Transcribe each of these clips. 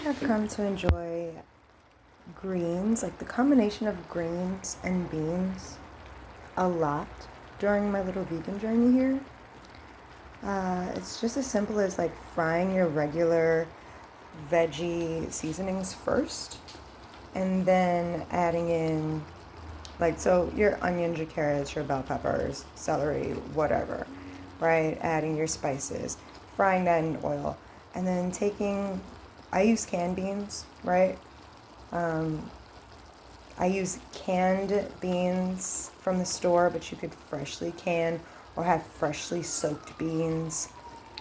have come to enjoy greens, like the combination of greens and beans, a lot during my little vegan journey here. It's just as simple as like frying your regular veggie seasonings first and then adding in so your onions, your carrots, your bell peppers, celery, whatever, right? Adding your spices, frying that in oil, and then I use canned beans, right? I use canned beans from the store, but you could freshly can or have freshly soaked beans,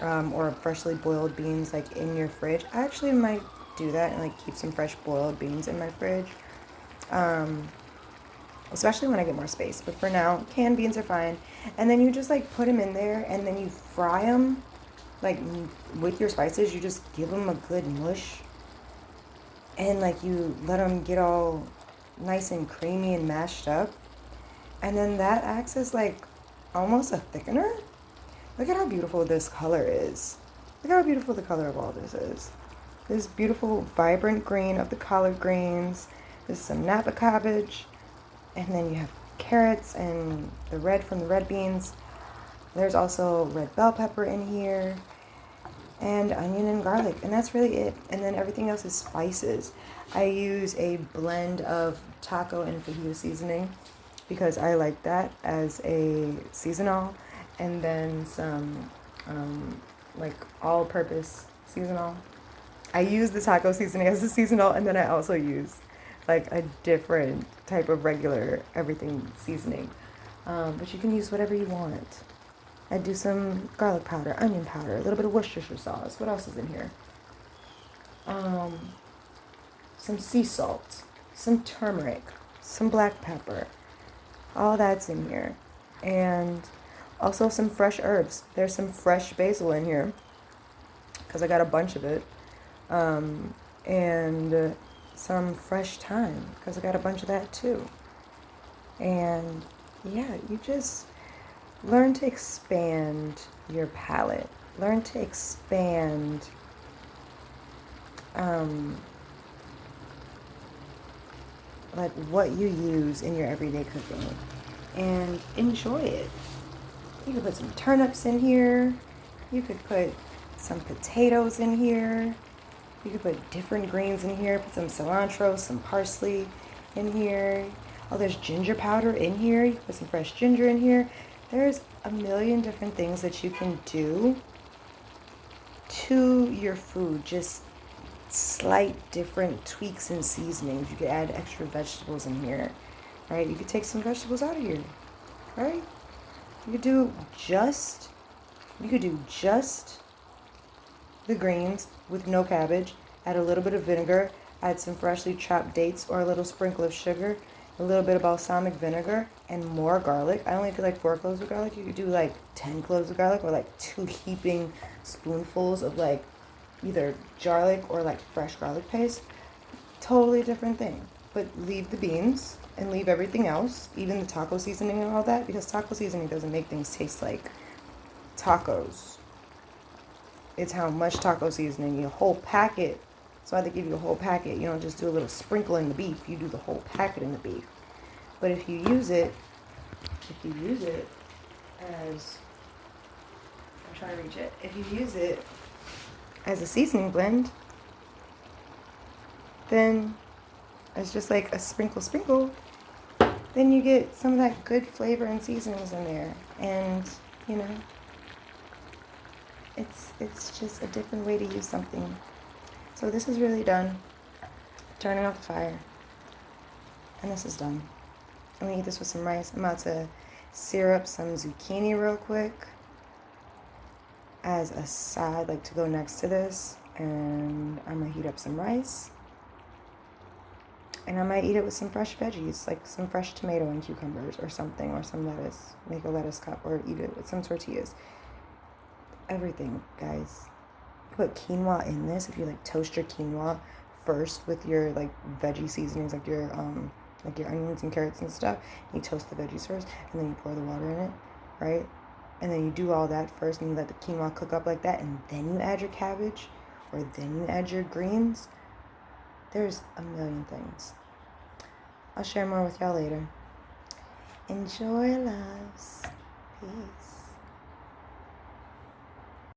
or freshly boiled beans like in your fridge. I actually might do that and like keep some fresh boiled beans in my fridge. Especially when I get more space. But for now, canned beans are fine. And then you just like put them in there and then you fry them like with your spices. You just give them a good mush. And like you let them get all nice and creamy and mashed up. And then that acts as like almost a thickener. Look at how beautiful this color is. Look how beautiful the color of all this is. This beautiful vibrant green of the collard greens. This is some Napa cabbage. And then you have carrots and the red from the red beans. There's also red bell pepper in here and onion and garlic. And that's really it. And then everything else is spices. I use a blend of taco and fajita seasoning because I like that as a seasonal. And then some all-purpose seasonal. I use the taco seasoning as a seasonal, and then I also use like a different type of regular everything seasoning. But you can use whatever you want. I do some garlic powder, onion powder, a little bit of Worcestershire sauce. What else is in here? Some sea salt, some turmeric, some black pepper. All that's in here. And also some fresh herbs. There's some fresh basil in here because I got a bunch of it. And some fresh thyme because I got a bunch of that too. And yeah, you just learn to expand your palate. Learn to expand like what you use in your everyday cooking and enjoy it. You could put some turnips in here. You could put some potatoes in here. You could put different greens in here. Put some cilantro, some parsley in here. Oh, there's ginger powder in here. You can put some fresh ginger in here. There's a million different things that you can do to your food. Just slight different tweaks and seasonings. You could add extra vegetables in here, right? You could take some vegetables out of here, right? You could do just the greens with no cabbage, add a little bit of vinegar, add some freshly chopped dates or a little sprinkle of sugar, a little bit of balsamic vinegar, and more garlic. I only do like 4 cloves of garlic. You could do like 10 cloves of garlic or like 2 heaping spoonfuls of like either garlic or like fresh garlic paste. Totally different thing. But leave the beans and leave everything else, even the taco seasoning and all that, because taco seasoning doesn't make things taste like tacos. It's how much taco seasoning, a whole packet. So I had to give you a whole packet. You don't just do a little sprinkle in the beef. You do the whole packet in the beef. But if you use it as, I'm trying to reach it. If you use it as a seasoning blend, then it's just like a sprinkle. Then you get some of that good flavor and seasonings in there. And, you know, it's just a different way to use something. So this is really done. Turning off the fire. And this is done. I'm gonna eat this with some rice. I'm about to sear up some zucchini real quick as a side, like to go next to this. And I'm gonna heat up some rice. And I might eat it with some fresh veggies, like some fresh tomato and cucumbers or something, or some lettuce. Make a lettuce cup or eat it with some tortillas. Everything, guys. Put quinoa in this. If you like toast your quinoa first with your like veggie seasonings, like your onions and carrots and stuff, you toast the veggies first and then you pour the water in it, right? And then you do all that first and you let the quinoa cook up like that, and then you add your cabbage or then you add your greens. There's a million things. I'll share more with y'all later. Enjoy, loves.